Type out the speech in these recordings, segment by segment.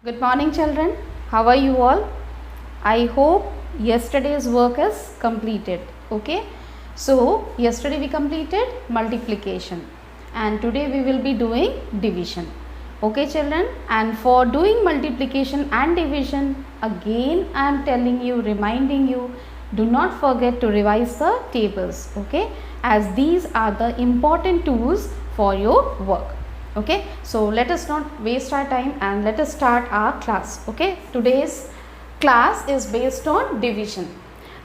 Good morning children, how are you all? I hope yesterday's work is completed. Okay, so yesterday we completed multiplication and today we will be doing division. Okay children, and for doing multiplication and division, again I am telling you, reminding you, do not forget to revise the tables, okay, as these are the important tools for your work. Okay, so let us not waste our time and let us start our class. Okay, today's class is based on division.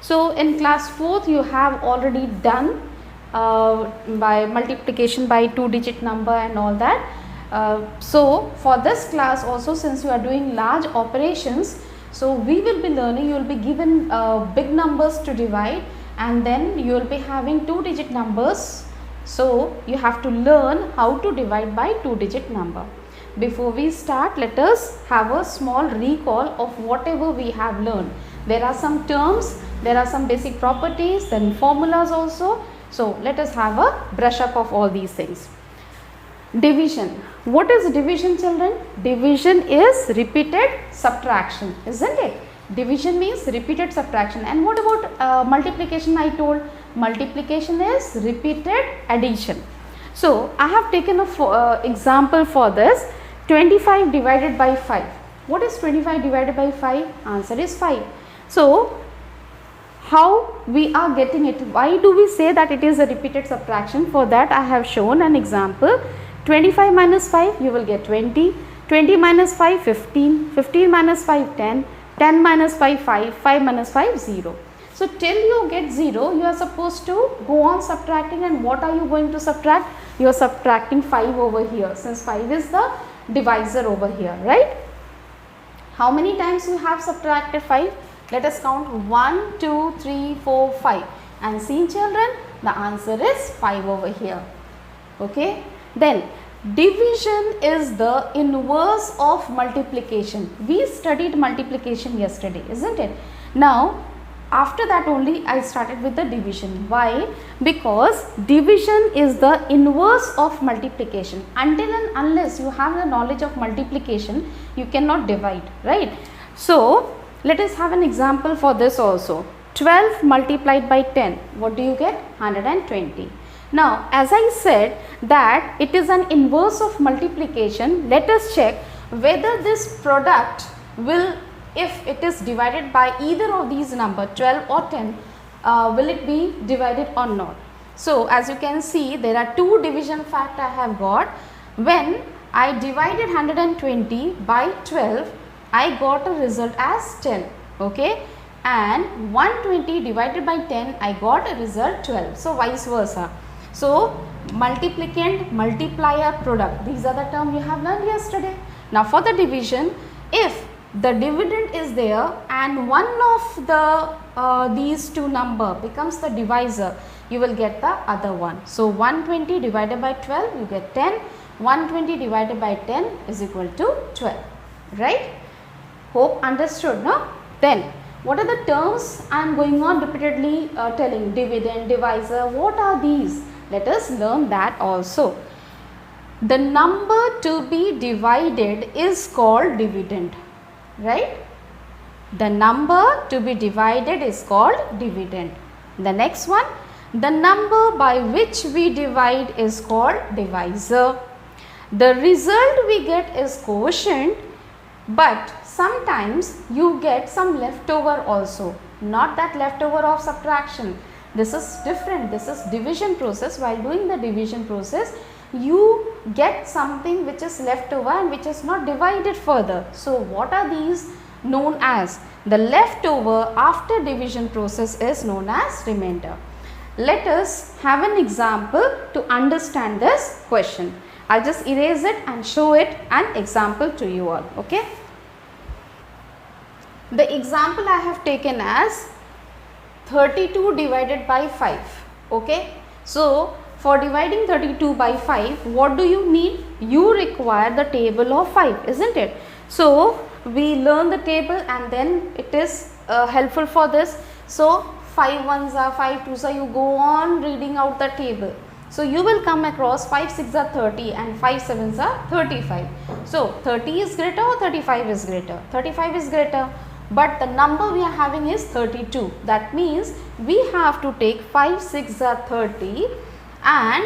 So in class 4th you have already done by multiplication by 2-digit number and all that. So for this class also, since you are doing large operations, so we will be learning, you will be given big numbers to divide and then you will be having 2-digit numbers. So you have to learn how to divide by 2-digit number. Before we start, let us have a small recall of whatever we have learned. There are some terms, there are some basic properties, then formulas also. So let us have a brush up of all these things. Division. What is division children? Division is repeated subtraction, isn't it? Division means repeated subtraction. And what about multiplication? I told multiplication is repeated addition. So I have taken a example for this. 25 divided by 5. What is 25 divided by 5? Answer is 5. So how we are getting it? Why do we say that it is a repeated subtraction? For that I have shown an example. 25 minus 5, you will get 20. 20 minus 5, 15. 15 minus 5, 10. 10 minus 5, 5. 5 minus 5, 0. So till you get 0, you are supposed to go on subtracting, and what are you going to subtract? You are subtracting 5 over here, since 5 is the divisor over here, right? How many times you have subtracted 5? Let us count 1, 2, 3, 4, 5. And see children, the answer is 5 over here. Okay. Then division is the inverse of multiplication. We studied multiplication yesterday, isn't it? Now after that only I started with the division. Why? Because division is the inverse of multiplication. Until and unless you have the knowledge of multiplication, you cannot divide, right? So let us have an example for this also. 12 multiplied by 10, what do you get? 120. Now as I said that it is an inverse of multiplication, let us check whether this product will, if it is divided by either of these number 12 or 10, will it be divided or not. So as you can see, there are two division fact I have got. When I divided 120 by 12, I got a result as 10, okay, and 120 divided by 10, I got a result 12. So vice versa. So multiplicand, multiplier, product, these are the terms you have learned yesterday. Now for the division, if the dividend is there and one of the these two number becomes the divisor, you will get the other one. So 120 divided by 12, you get 10. 120 divided by 10 is equal to 12, right? Hope understood, no? Then what are the terms I am going on repeatedly telling? Dividend, divisor, what are these? Let us learn that also. The number to be divided is called dividend, right? The number to be divided is called dividend. The next one, the number by which we divide is called divisor. The result we get is quotient, but sometimes you get some leftover also, not that leftover of subtraction. This is different. This is division process. While doing the division process, you get something which is leftover and which is not divided further. So what are these known as? The leftover after division process is known as remainder. Let us have an example to understand this question. I'll just erase it and show it an example to you all. Okay. The example I have taken as 32 divided by 5. Okay. So for dividing 32 by 5, what do you need? You require the table of 5, isn't it? So we learn the table and then it is helpful for this. So 5 ones are 5 twos are, you go on reading out the table. So you will come across 5 6 are 30 and 5 7s are 35. So 30 is greater or 35 is greater? 35 is greater, but the number we are having is 32. That means we have to take 5 6 are 30 and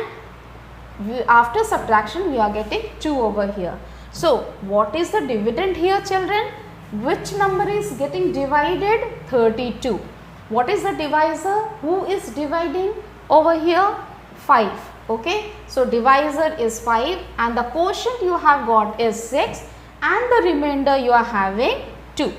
after subtraction we are getting 2 over here. So what is the dividend here, children? Which number is getting divided? 32. What is the divisor? Who is dividing over here? 5. Okay. So divisor is 5 and the quotient you have got is 6 and the remainder you are having 2.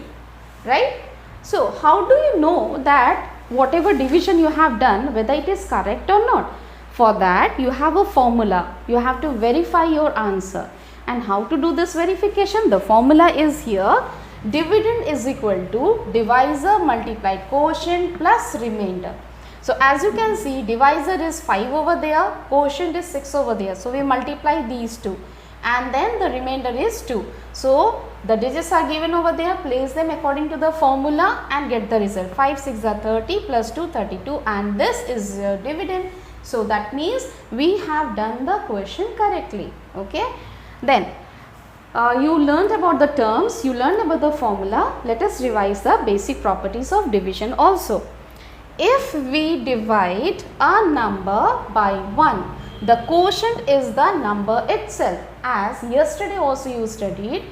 Right. So how do you know that whatever division you have done, whether it is correct or not? For that you have a formula. You have to verify your answer. And how to do this verification? The formula is here. Dividend is equal to divisor multiplied quotient plus remainder. So as you can see, divisor is 5 over there, quotient is 6 over there. So we multiply these two and then the remainder is 2. So the digits are given over there, place them according to the formula and get the result. 5 6 are 30 plus 2 32 and this is your dividend. So that means we have done the question correctly. Okay. Then you learned about the terms, you learned about the formula. Let us revise the basic properties of division also. If we divide a number by 1, the quotient is the number itself. As yesterday also you studied,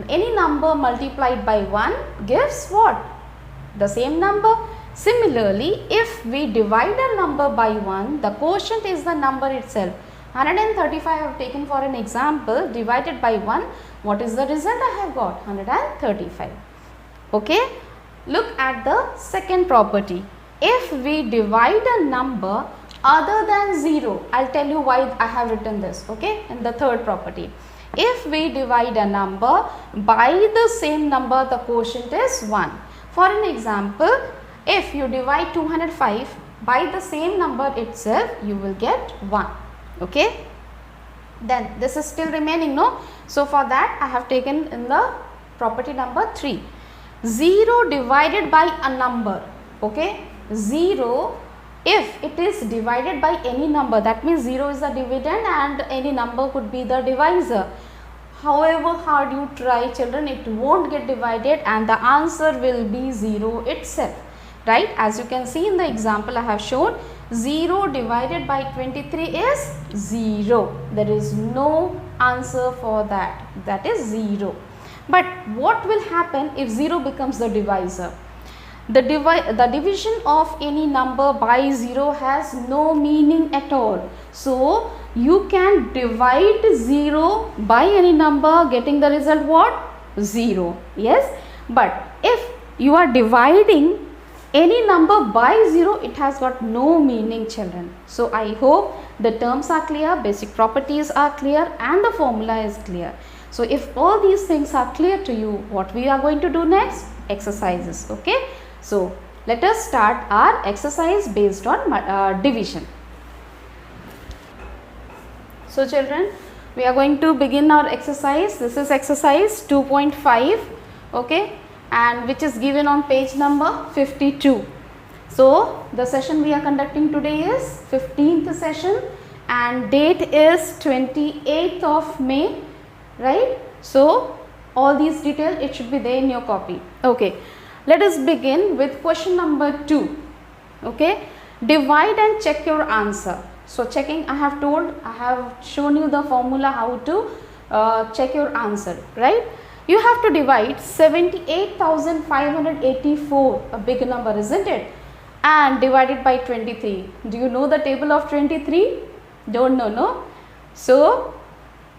any number multiplied by 1 gives what? The same number. Similarly, if we divide a number by 1, the quotient is the number itself. 135 I have taken for an example, divided by 1, what is the result I have got? 135. Okay. Look at the second property. If we divide a number other than 0, I will tell you why I have written this, okay, in the third property. If we divide a number by the same number, the quotient is 1. For an example, if you divide 205 by the same number itself, you will get 1. Okay. Then this is still remaining, no? So for that I have taken in the property number 3. 0 divided by a number. Okay. 0, if it is divided by any number, that means 0 is the dividend and any number could be the divisor. However hard you try, children, it won't get divided and the answer will be 0 itself. Right. As you can see in the example I have shown, 0 divided by 23 is 0. There is no answer for that. That is 0. But what will happen if 0 becomes the divisor? The division of any number by 0 has no meaning at all. So you can divide 0 by any number, getting the result what? 0. Yes. But if you are dividing any number by 0, it has got no meaning, children. So I hope the terms are clear, basic properties are clear and the formula is clear. So if all these things are clear to you, what we are going to do next? Exercises. Okay. So let us start our exercise based on division. So children, we are going to begin our exercise. This is exercise 2.5. Okay. And which is given on page number 52. So the session we are conducting today is 15th session and date is 28th of May, right? So all these details, it should be there in your copy. Okay, let us begin with question number 2. Okay, divide and check your answer. So checking, I have shown you the formula how to check your answer, right? You have to divide 78,584, a big number, isn't it? And divided by 23. Do you know the table of 23? Don't know, no? So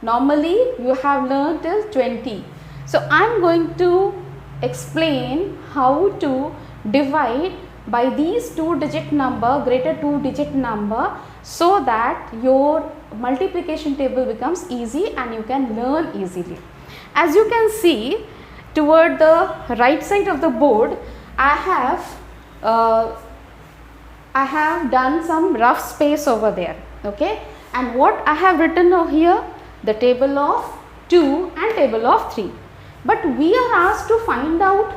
normally you have learned till 20. So I am going to explain how to divide by these 2-digit number, greater 2-digit number, so that your multiplication table becomes easy and you can learn easily. As you can see, toward the right side of the board, I have done some rough space over there. Okay, and what I have written over here, the table of 2 and table of 3. But we are asked to find out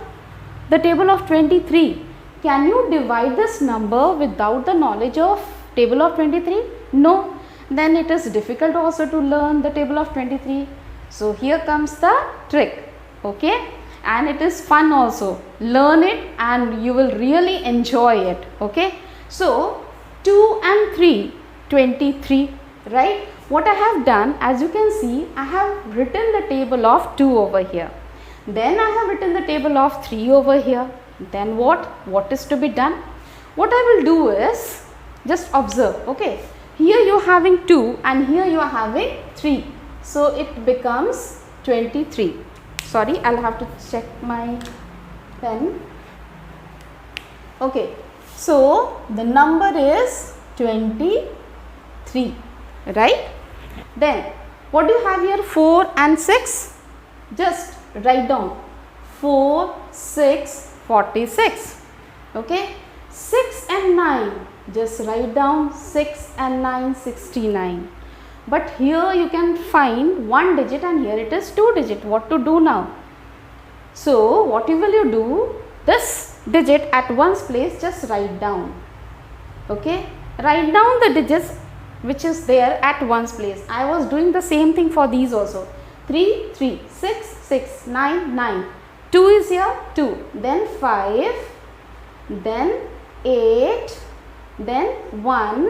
the table of 23. Can you divide this number without the knowledge of table of 23? No. Then it is difficult also to learn the table of 23. So here comes the trick, okay, and it is fun also. Learn it and you will really enjoy it, okay. So 2 and 3, 23, right. What I have done, as you can see, I have written the table of 2 over here. Then I have written the table of 3 over here. Then what is to be done? What I will do is, just observe, okay. Here you are having 2 and here you are having 3. So it becomes 23. Sorry, I will have to check my pen. Okay. So the number is 23, right. Then what do you have here? 4 and 6. Just write down 4, 6, 46. Okay. 6 and 9. Just write down 6 and 9, 69. But here you can find one digit and here it is 2 digit. What to do now? So what will you do? This digit at one's place, just write down. Okay. Write down the digits which is there at one's place. I was doing the same thing for these also. 3, 3, 6, 6, 9, 9. 2 is here, 2. Then 5. Then 8. Then 1,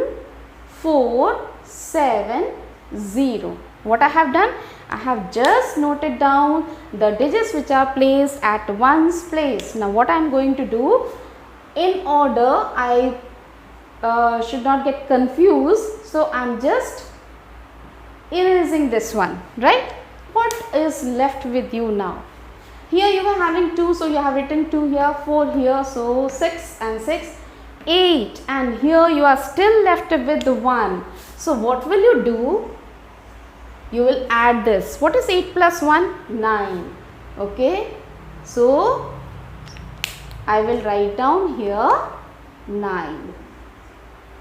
4, 7, 0. What I have done? I have just noted down the digits which are placed at one's place. Now what I am going to do, in order I should not get confused, so I am just erasing this one, right. What is left with you now? Here you are having 2, so you have written 2 here, 4 here, so 6 and 6. 8, and here you are still left with the 1. So what will you do? You will add this. What is 8 plus 1? 9. Okay. So I will write down here 9.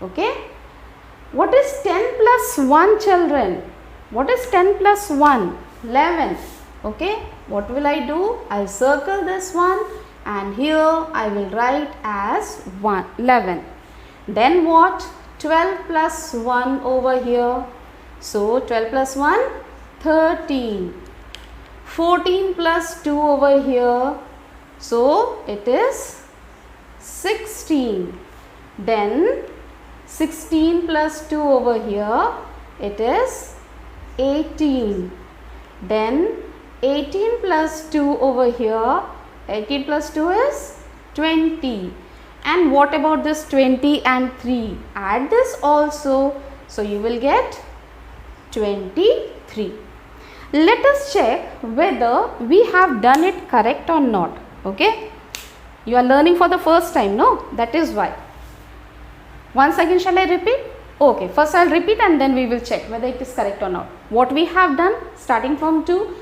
Okay. What is 10 plus 1, children? What is 10 plus 1? 11. Okay. What will I do? I will circle this one. And here I will write as 11. Then what? 12 plus 1 over here. So 12 plus 1, 13. 14 plus 2 over here. So it is 16. Then 16 plus 2 over here. It is 18. Then 18 plus 2 over here. 18 plus 2 is 20. And what about this 20 and 3? Add this also. So you will get 23. Let us check whether we have done it correct or not. Okay. You are learning for the first time, no? That is why. Once again shall I repeat? Okay. First I will repeat and then we will check whether it is correct or not. What we have done, starting from 2.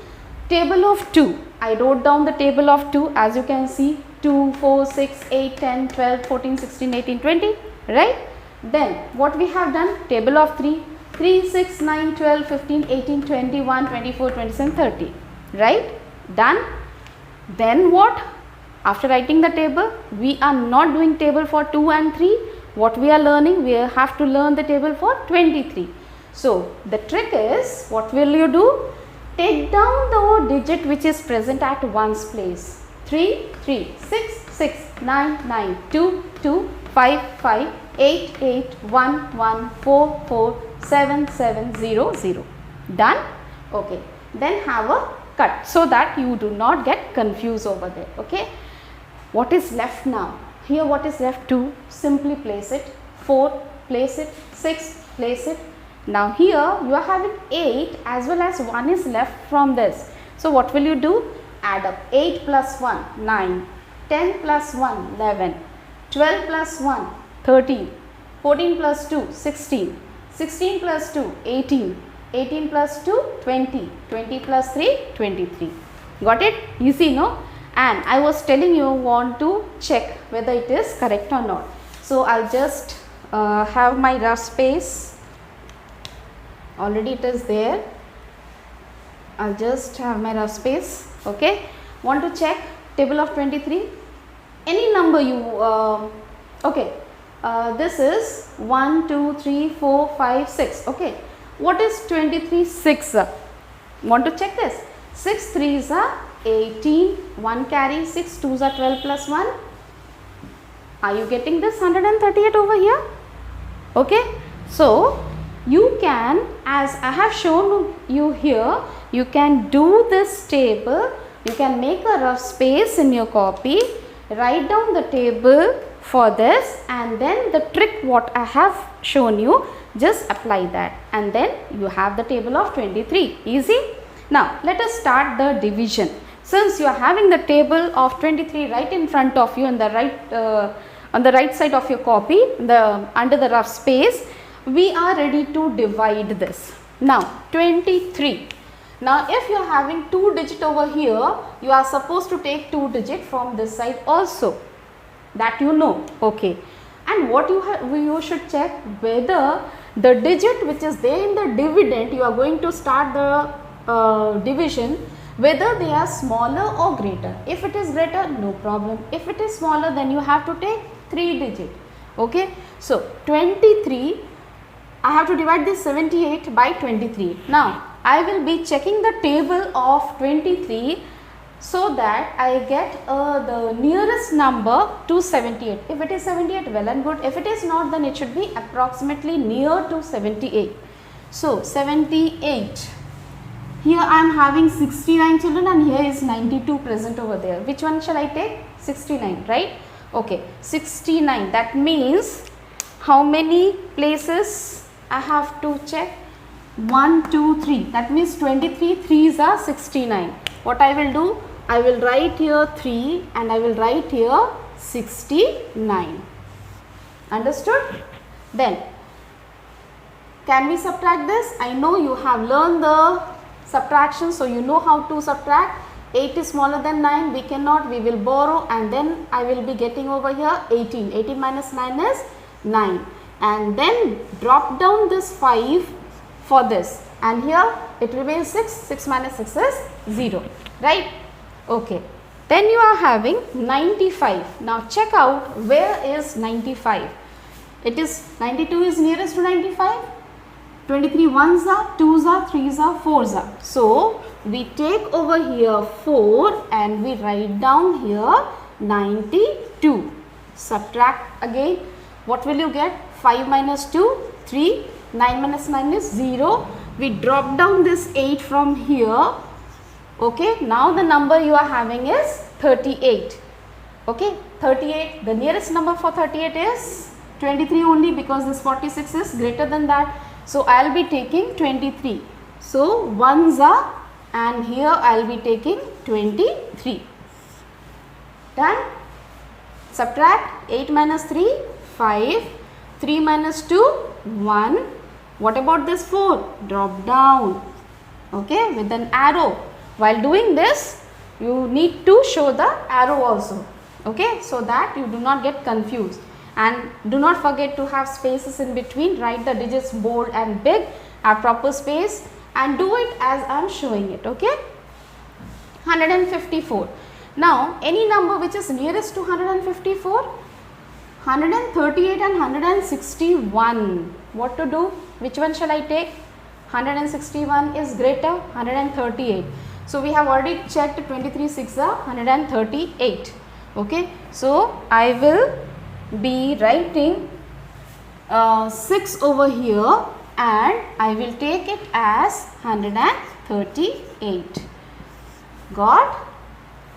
Table of 2. I wrote down the table of 2, as you can see, 2, 4, 6, 8, 10, 12, 14, 16, 18, 20, right. Then what we have done, table of 3, 3, 6, 9, 12, 15, 18, 21, 24, 27, 30, right. Done. Then what? After writing the table, we are not doing table for 2 and 3. What we are learning? We have to learn the table for 23. So the trick is, what will you do? Take down the digit which is present at one's place. 3, 3, 6, 6, 9, 9, 2, 2, 5, 5, 8, 8, 1, 1, 4, 4, 7, 7, 0, 0. Done? Okay. Then have a cut so that you do not get confused over there. Okay. What is left now? Here what is left? 2. Simply place it. 4. Place it. 6. Place it. Now here you are having 8 as well as 1 is left from this. So what will you do? Add up. 8 plus 1, 9. 10 plus 1, 11. 12 plus 1, 13. 14 plus 2, 16. 16 plus 2, 18. 18 plus 2, 20. 20 plus 3, 23. Got it? Easy, no? And I was telling you want to check whether it is correct or not. So I'll just have my rough space. Already it is there. I'll just have my rough space. Okay. Want to check table of 23? Any number you, okay. this is 1, 2, 3, 4, 5, 6. Okay. What is 23 6? Want to check this? 6 3s are 18, 1 carry, 6 2s are 12 plus 1. Are you getting this 138 over here? Okay. So, you can, as I have shown you here, you can do this table. You can make a rough space in your copy, write down the table for this, and then the trick what I have shown you, just apply that, and then you have the table of 23. Easy. Now, let us start the division. Since you are having the table of 23 right in front of you on the right side of your copy, under the rough space, we are ready to divide this. Now 23. Now if you are having 2 digit over here, you are supposed to take 2 digit from this side also. That you know. Okay. And what you should check whether the digit which is there in the dividend, you are going to start the division, whether they are smaller or greater. If it is greater, no problem. If it is smaller, then you have to take 3 digit. Okay. So 23, I have to divide this 78 by 23. Now I will be checking the table of 23 so that I get the nearest number to 78. If it is 78, well and good. If it is not, then it should be approximately near to 78. So 78. Here I am having 69 children and here is 92 present over there. Which one shall I take? 69, right? Okay, 69. That means how many places I have to check? 1, 2, 3. That means 23 3s are 69. What I will do? I will write here 3 and I will write here 69. Understood? Then, can we subtract this? I know you have learned the subtraction, so you know how to subtract. 8 is smaller than 9, we cannot, we will borrow, and then I will be getting over here 18. 18 minus 9 is 9. And then drop down this 5 for this, and here it remains 6. 6 minus 6 is 0, right? Okay. Then you are having 95. Now check out where is 95. It is 92 is nearest to 95. 23 1s are, 2s are, 3s are, 4s are. So we take over here 4 and we write down here 92. Subtract again. What will you get? 5 minus 2, 3. 9 minus 9 is 0. We drop down this 8 from here. Okay. Now the number you are having is 38. Okay. 38. The nearest number for 38 is 23 only, because this 46 is greater than that. So I will be taking 23. So 1s are, and here I will be taking 23. Done. Subtract 8 minus 3, 5. 3 minus 2, 1. What about this 4? Drop down. Okay, with an arrow. While doing this, you need to show the arrow also. Okay, so that you do not get confused. And do not forget to have spaces in between. Write the digits bold and big, have proper space, and do it as I am showing it. Okay. 154. Now any number which is nearest to 154? 138 and 161. What to do? Which one shall I take? 161 is greater, 138. So we have already checked 23 6 are 138. Okay. So I will be writing 6 over here and I will take it as 138. Got?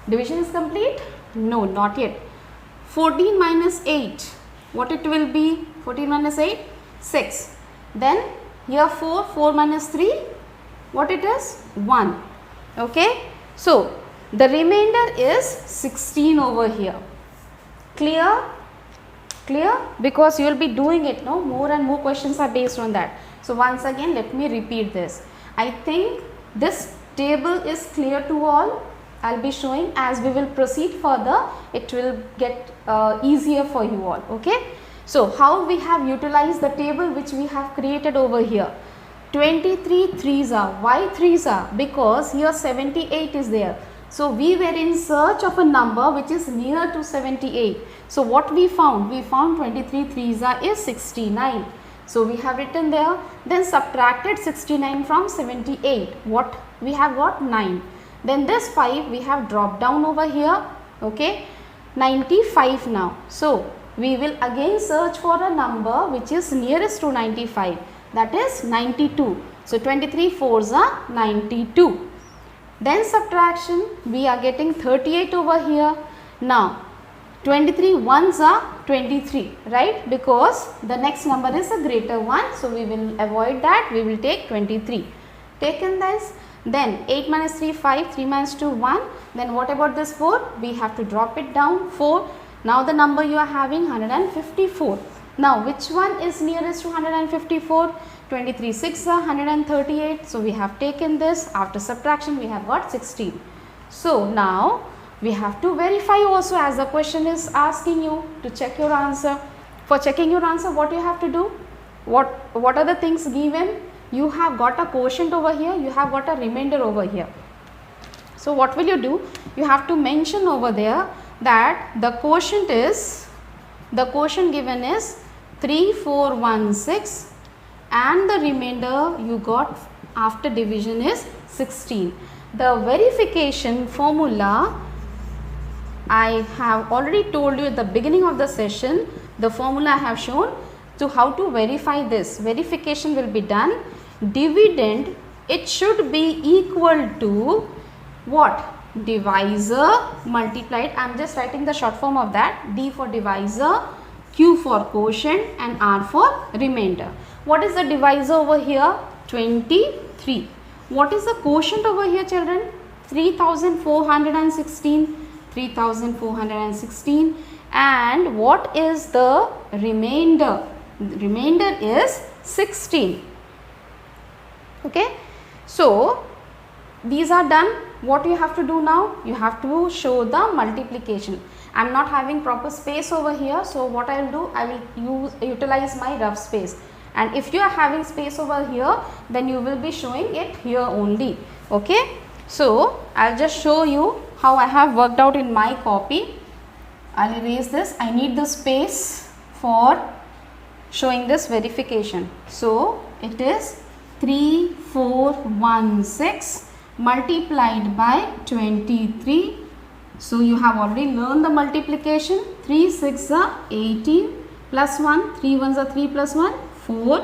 Division is complete? No, not yet. 14 minus 8. What it will be? 14 minus 8? 6. Then here 4. 4 minus 3. What it is? 1. Okay. So the remainder is 16 over here. Clear? Clear? Because you will be doing it, no? More and more questions are based on that. So once again, let me repeat this. I think this table is clear to all. I will be showing as we will proceed further. It will get easier for you all. Okay. So how we have utilized the table which we have created over here. 23 3s are. Why 3s are? Because here 78 is there. So we were in search of a number which is near to 78. So what we found? We found 23 3s is 69. So we have written there, then subtracted 69 from 78. What we have got? 9. Then this 5 we have dropped down over here, okay, 95 now. So we will again search for a number which is nearest to 95, that is 92. So 23 4s are 92. Then subtraction, we are getting 38 over here. Now 23 1s are 23, right, because the next number is a greater one. So we will avoid that, we will take 23. Taken this, then 8 minus 3 5, 3 minus 2 1. Then what about this 4? We have to drop it down, 4. Now the number you are having 154. Now which one is nearest to 154? 23 6 are 138. So we have taken this, after subtraction we have got 16. So now we have to verify also, as the question is asking you to check your answer. For checking your answer, what you have to do? What are the things given? You have got a quotient over here, you have got a remainder over here. So what will you do? You have to mention over there that the quotient given is 3416 and the remainder you got after division is 16. The verification formula I have already told you at the beginning of the session. The formula I have shown to how to verify this. Verification will be done. Dividend, it should be equal to what? Divisor multiplied, I am just writing the short form of that, D for divisor, Q for quotient and R for remainder. What is the divisor over here? 23. What is the quotient over here, children? 3416. 3416. And what is the remainder? The remainder is 16. Okay. So these are done. What you have to do now? You have to show the multiplication. I am not having proper space over here. So what I will do? I will utilize my rough space. And if you are having space over here, then you will be showing it here only. Okay. So I will just show you how I have worked out in my copy. I will erase this. I need the space for showing this verification. So it is 3416 multiplied by 23. So you have already learned the multiplication. 3 6 are 18 plus 1, 3 1s are 3 plus 1, 4,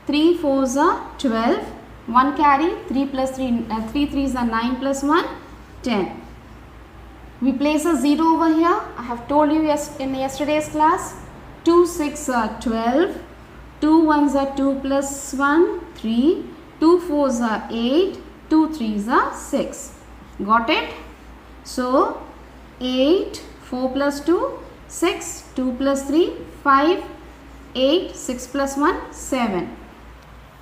3 4s are 12, 1 carry, 3 plus 3, 3 3s are 9 plus 1, 10. We place a 0 over here. I have told you in yesterday's class. 2 6 are 12, 2 1s are 2 plus 1, 3, 2 4s are 8, 2 3s are 6. Got it? So 8, 4 plus 2, 6, 2 plus 3, 5, 8, 6 plus 1, 7.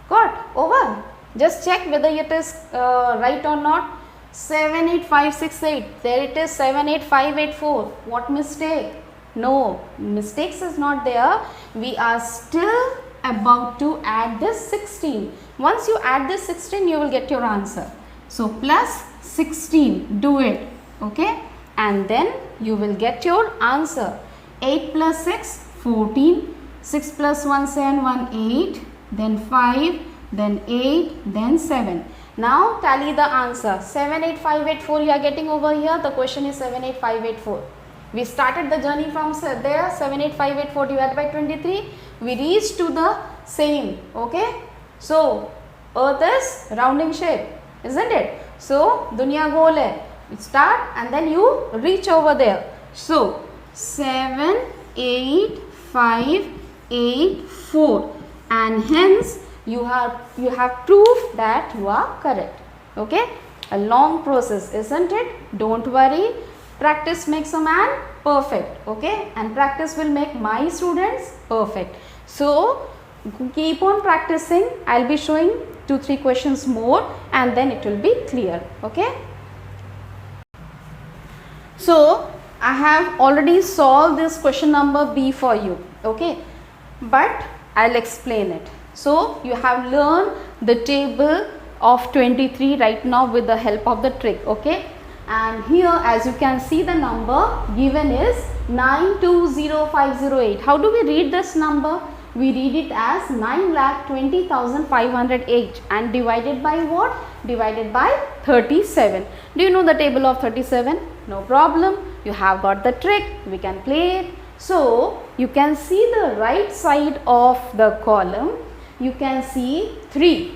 Got? Over. Just check whether it is right or not. 78568. There it is, 78584. What mistake? No, mistakes is not there. We are still about to add this 16. Once you add this 16, you will get your answer. So plus 16, do it. Okay. And then you will get your answer. 8 plus 6, 14. 6 plus 1, 7, 1, 8. Then 5, then 8, then 7. Now tally the answer. 78584 you are getting over here. The question is 78584. We started the journey from there, 78584 divided by 23. We reached to the same. Okay. So earth is rounding shape, isn't it? So dunya goal hai. Start and then you reach over there. So 78584 and hence you have proof that you are correct. Okay. A long process, isn't it? Don't worry. Practice makes a man perfect. Okay. And practice will make my students perfect. So keep on practicing. I'll be showing 2-3 questions more and then it will be clear. Okay. So I have already solved this question number B for you. Okay. But I'll explain it. So you have learned the table of 23 right now with the help of the trick. Okay. and here as you can see the number given is 920508. How do we read this number? We read it as 9,20,508 and divided by what? Divided by 37. Do you know the table of 37? No problem. You have got the trick. We can play it. So, you can see the right side of the column. You can see 3.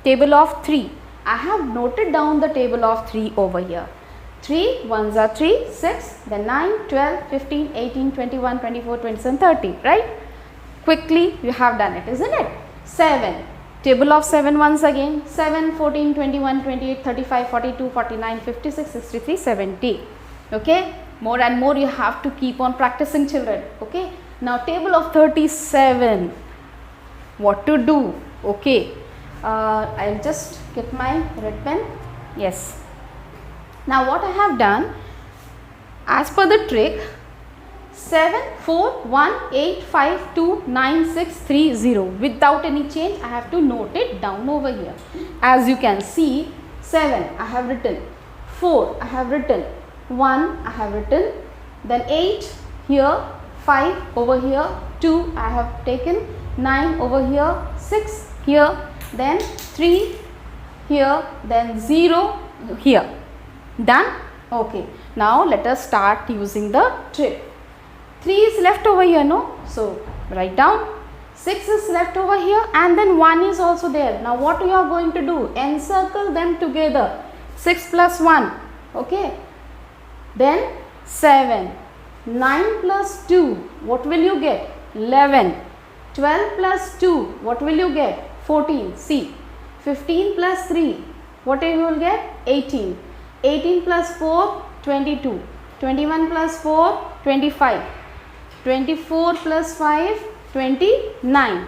Table of 3. I have noted down the table of 3 over here. 3 ones are 3, 6, then 9, 12, 15, 18, 21, 24, 27, 30, right? Quickly you have done it, isn't it? 7. Table of 7 once again. 7, 14, 21, 28, 35, 42, 49, 56, 63, 70. Okay? More and more you have to keep on practicing, children. Okay? Now table of 37. What to do? Okay. I'll just get my red pen. Yes. Now what I have done, as per the trick, 7, 4, 1, 8, 5, 2, 9, 6, 3, 0. Without any change, I have to note it down over here. As you can see, 7 I have written, 4 I have written, 1 I have written, then 8 here, 5 over here, 2 I have taken, 9 over here, 6 here, then 3 here, then 0 here. Done? Okay. Now let us start using the trick. 3 is left over here, no? So write down. 6 is left over here and then 1 is also there. Now what you are going to do? Encircle them together. 6 plus 1. Okay. Then 7. 9 plus 2. What will you get? 11. 12 plus 2. What will you get? 14. See. 15 plus 3. What you will get? 18. 18 plus 4, 22. 21 plus 4, 25. 24 plus 5, 29.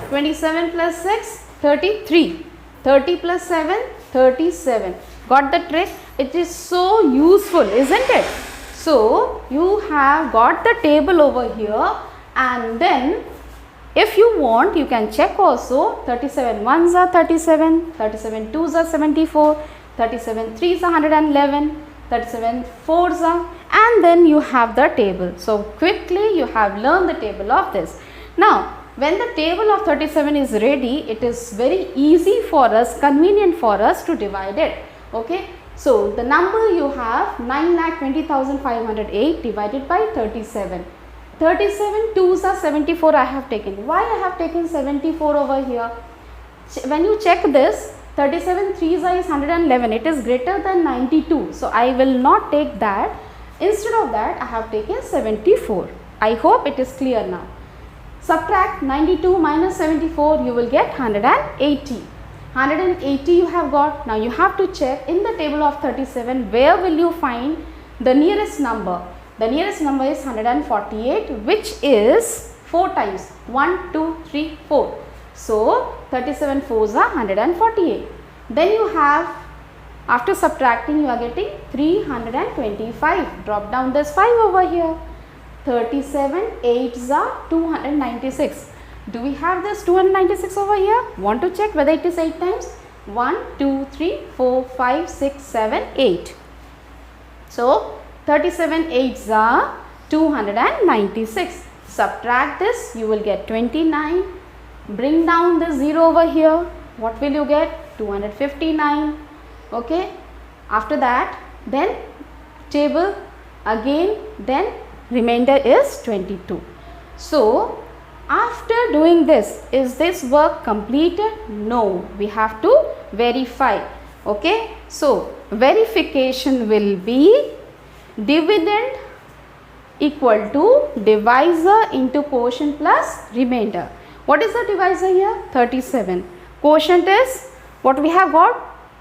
27 plus 6, 33. 30 plus 7, 37. Got the trick? It is so useful, isn't it? So, you have got the table over here, and then if you want, you can check also. 37 ones are 37, 37 twos are 74, 37 threes are 111, 37 fours are, and then you have the table. So quickly you have learned the table of this. Now when the table of 37 is ready, it is very easy for us, convenient for us to divide it. Okay. So the number you have 9,20,508 divided by 37. 37 twos are 74 I have taken. Why I have taken 74 over here? When you check this, 37 threes is 111. It is greater than 92. So I will not take that. Instead of that, I have taken 74. I hope it is clear now. Subtract 92 minus 74, you will get 180. 180 you have got. Now you have to check in the table of 37, where will you find the nearest number? The nearest number is 148, which is 4 times. 1, 2, 3, 4. So 37 fours are 148. Then you have, after subtracting, you are getting 325. Drop down this 5 over here. 37 eights are 296. Do we have this 296 over here? Want to check whether it is 8 times? 1, 2, 3, 4, 5, 6, 7, 8. So 37 eights are 296. Subtract this, you will get 29. Bring down the 0 over here. What will you get? 259. Okay. After that, then table again, then remainder is 22. So after doing this, is this work completed? No, we have to verify. Okay. So verification will be dividend equal to divisor into quotient plus remainder. What is the divisor here? 37. Quotient is what we have got?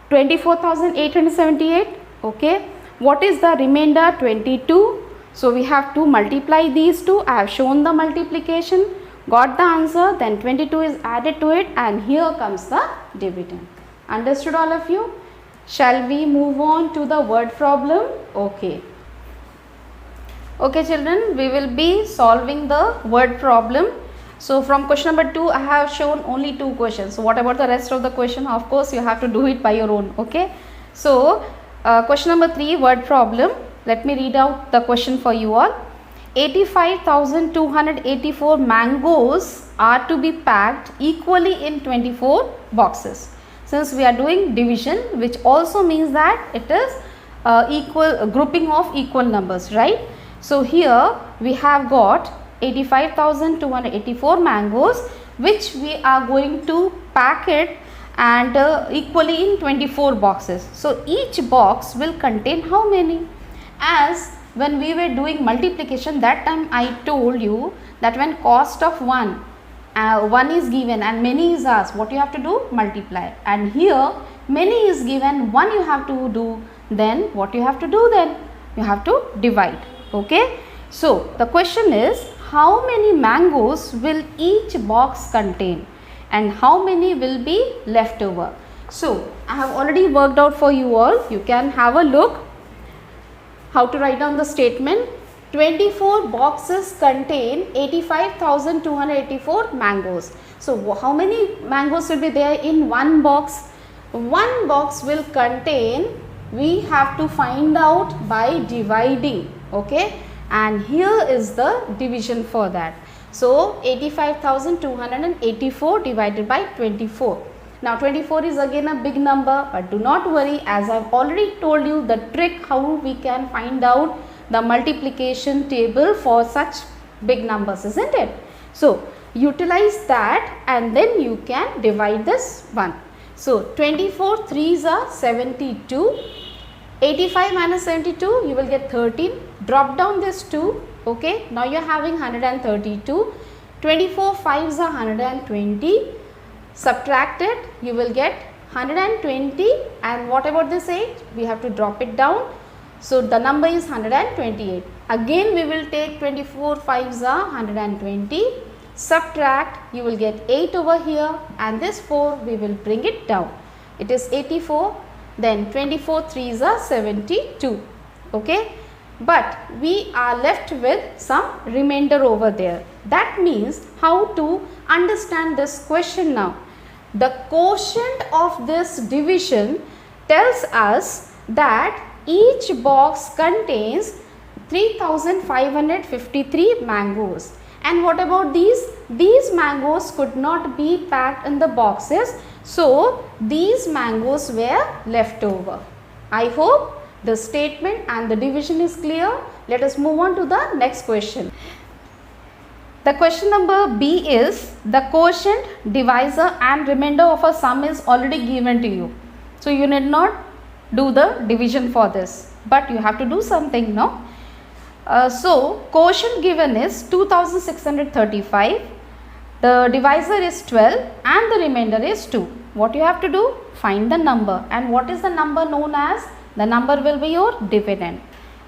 24,878. Okay. What is the remainder? 22. So we have to multiply these two. I have shown the multiplication. Got the answer. Then 22 is added to it, and here comes the dividend. Understood all of you? Shall we move on to the word problem? Okay. Okay children, we will be solving the word problem. So from question number 2, I have shown only 2 questions. So what about the rest of the question? Of course, you have to do it by your own. Okay. So Question number 3, word problem. Let me read out the question for you all. 85,284 mangoes are to be packed equally in 24 boxes. Since we are doing division, which also means that it is equal grouping of equal numbers, right? So here we have got 85,284 mangoes, which we are going to pack it and equally in 24 boxes. So each box will contain how many? As when we were doing multiplication, that time I told you that when cost of one is given and many is asked, what you have to do? Multiply. And here many is given, one you have to do, then what you have to do? Then you have to divide. Okay. So the question is, how many mangoes will each box contain and how many will be left over? So I have already worked out for you all. You can have a look how to write down the statement. 24 boxes contain 85,284 mangoes. So how many mangoes will be there in one box? One box will contain, we have to find out by dividing. Okay, and here is the division for that. So 85,284 divided by 24. Now 24 is again a big number, but do not worry, as I have already told you the trick how we can find out the multiplication table for such big numbers, isn't it? So utilize that and then you can divide this one. So 24 3s are 72. 85 minus 72, you will get 13. Drop down this 2. Okay, now you are having 132. 24 5s are 120. Subtract it, you will get 120. And what about this 8? We have to drop it down. So the number is 128. Again we will take 24 5s are 120. Subtract, you will get 8 over here, and this 4 we will bring it down. It is 84. Then 24 3s are 72. Okay, but we are left with some remainder over there. That means how to understand this question now. The quotient of this division tells us that each box contains 3,553 mangoes. And what about these? These mangoes could not be packed in the boxes. So these mangoes were left over. I hope the statement and the division is clear. Let us move on to the next question. The question number B is, the quotient, divisor and remainder of a sum is already given to you. So you need not do the division for this, but you have to do something, no? So quotient given is 2635. The divisor is 12 and the remainder is 2. What you have to do? Find the number. And what is the number known as? The number will be your dividend.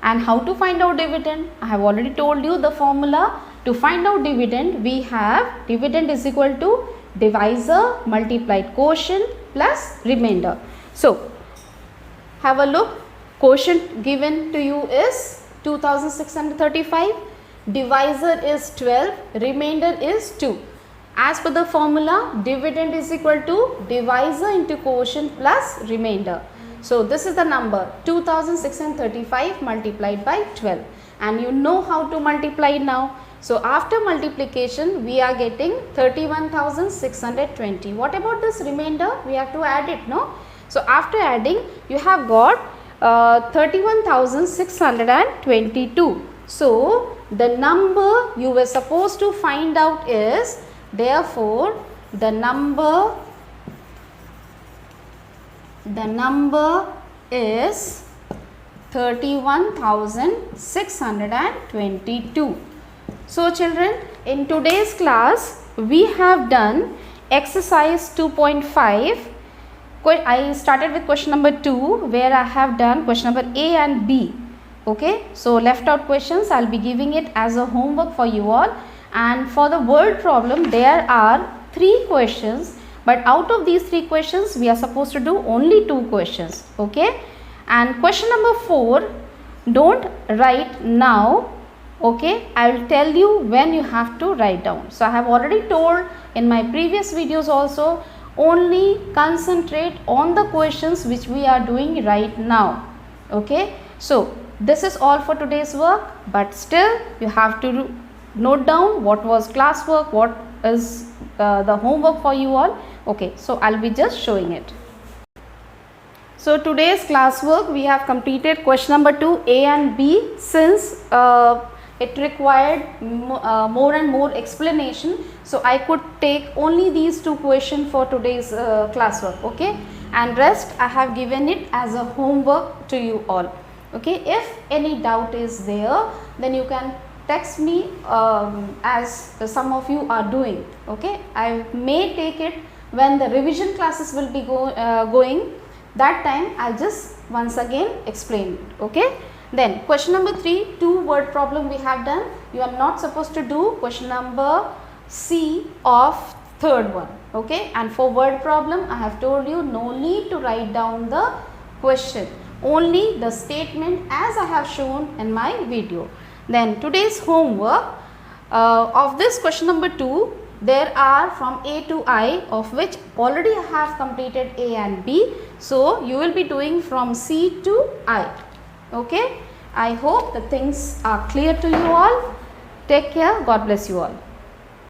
And how to find out dividend? I have already told you the formula. To find out dividend, we have dividend is equal to divisor multiplied quotient plus remainder. So have a look. Quotient given to you is 2635. Divisor is 12. Remainder is 2. As per the formula, dividend is equal to divisor into quotient plus remainder. So this is the number 2635 multiplied by 12, and you know how to multiply now. So after multiplication we are getting 31,620. What about this remainder? We have to add it, no? So after adding you have got 31,622. So the number you were supposed to find out is, therefore the number is 31,622. So children, in today's class we have done exercise 2.5. I started with question number 2, where I have done question number A and B. Okay, so left out questions I will be giving it as a homework for you all. And for the word problem, there are 3 questions, but out of these 3 questions we are supposed to do only 2 questions. Okay, and question number 4, don't write now. Okay, I will tell you when you have to write down. So I have already told in my previous videos also, only concentrate on the questions which we are doing right now. Okay, so this is all for today's work, but still you have to note down what was classwork, what is the homework for you all. Okay, so I'll be just showing it. So today's classwork, we have completed question number 2 A and B. Since it required more and more explanation, so I could take only these 2 questions for today's classwork. Okay, and rest I have given it as a homework to you all. Okay, if any doubt is there, then you can text me as some of you are doing. Okay, I may take it when the revision classes will be going. That time I'll just once again explain it. Okay, then question number 3, 2 word problem we have done. You are not supposed to do question number C of third one. Okay, and for word problem I have told you no need to write down the question, only the statement as I have shown in my video. Then today's homework of this question number 2, there are from A to I, of which already I have completed A and B. So you will be doing from C to I. Okay, I hope the things are clear to you all. Take care. God bless you all.